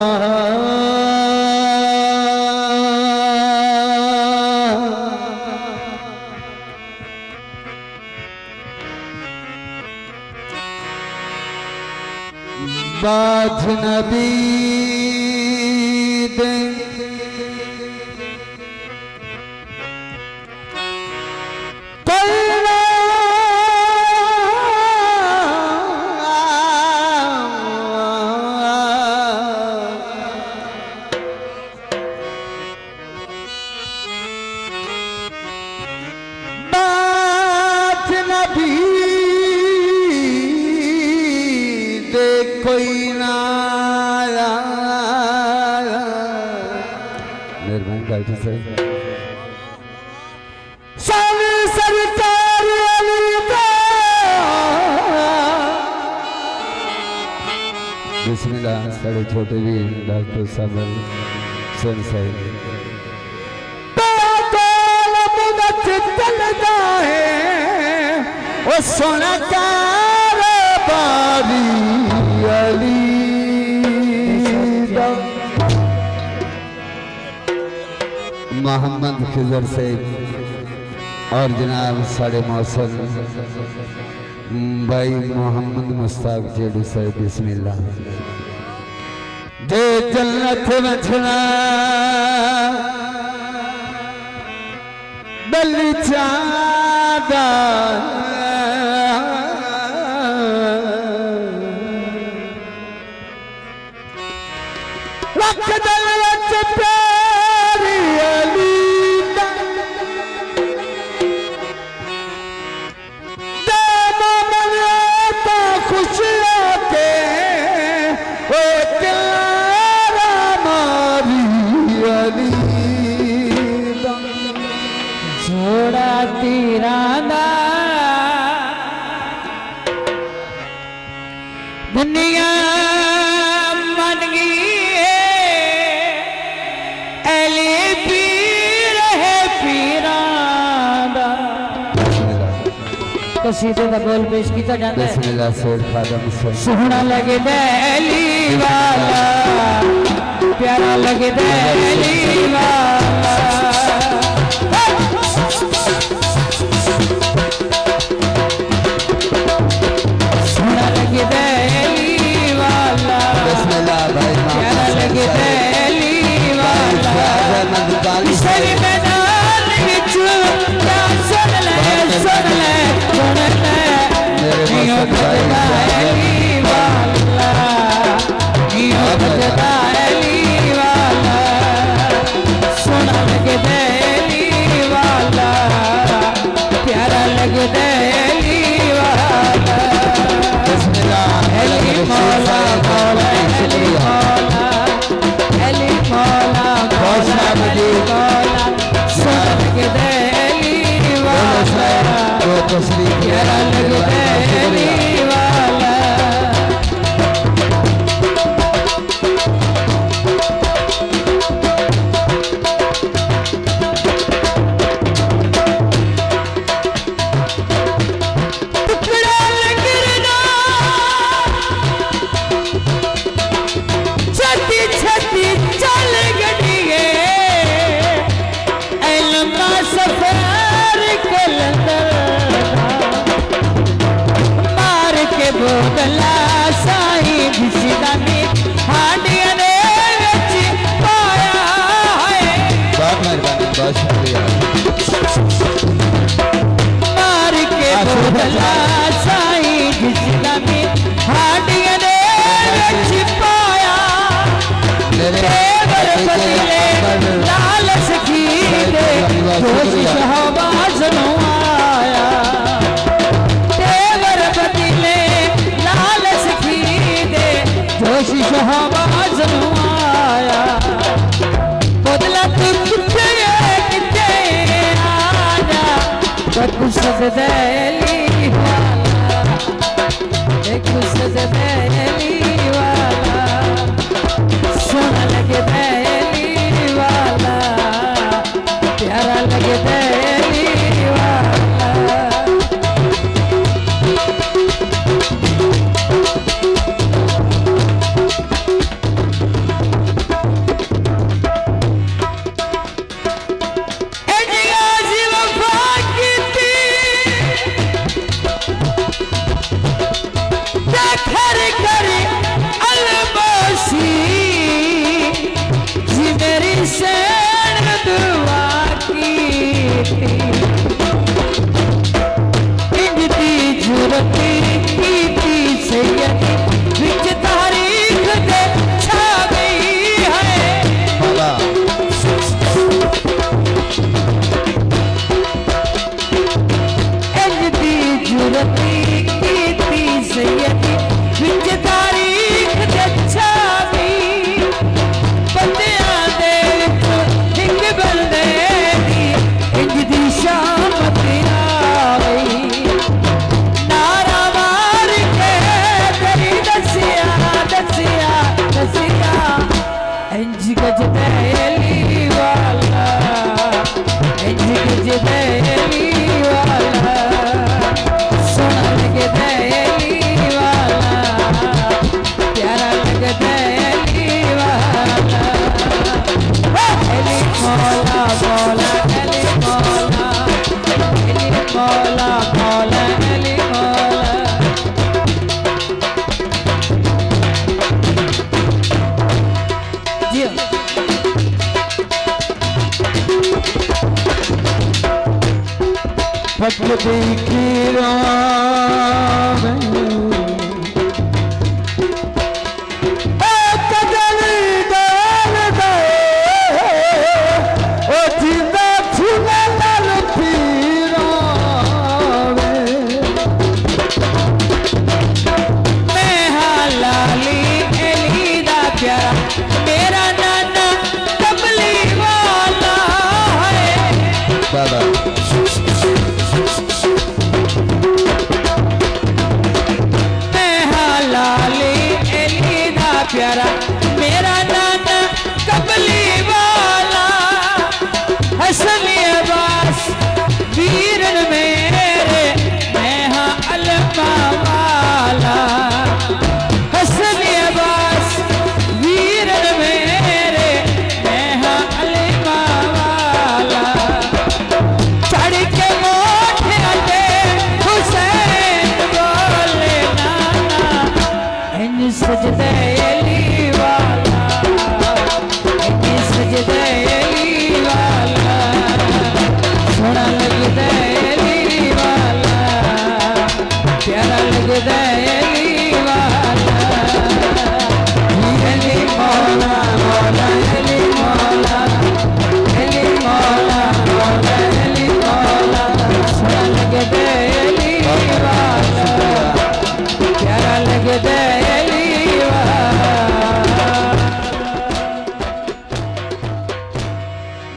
बाज नबी दे कोई ना मेहरबानी गाइड से सावी सरकार अली का बिस्मिल्लाह। साढ़े छोटे भी डॉक्टर साहब सुन साहब चलता है वो सोना का बारी अली मोहम्मद खिजर से और जनाब साढ़े मौसम भाई मोहम्मद मुस्ताक जेडी साहब बिस्मिल्लाह। दे जन्नत बचना बल्ली चादा जोड़ा तीराना दुनिया मन गई एले पीर है पीराना कसीदे का बोल पेश किया जाता है। बिस्मिल्लाह सैयद खादम सोहना लगे दिली वाला प्यारा लगे दिली वाला सोहना लगे दिली वाला प्यारा लगे दिली वाला इसरी मैदान विच सुन ले सुन ले सुन ले जियो बजदा दिली वाला जियो बजदा दिली वाला सोहना लगे दिली वाला प्यारा लगे दिली वाला अली मौला मौला अली मौला अली मौला मौला अली मौला सोहना लगे दिली वाला प्यारा लगे दिली वाला बोतला साई घिसदा में हांडिया ने विच पाया है। बहुत मेहरबानी बहुत शुक्रिया। मार के बोतला साई घिसदा में हांडिया ने विच पाया तेवर बदले लाल सखी दे जोश शहबाज नो आया तेवर बदले जोश शहबाज नु आया बदला तू किथे आजा एक सजदेली वाला एक सजदेली वाला सोहना लगे दिली वाला प्यारा लगे दिली वाला पक दी खीरों में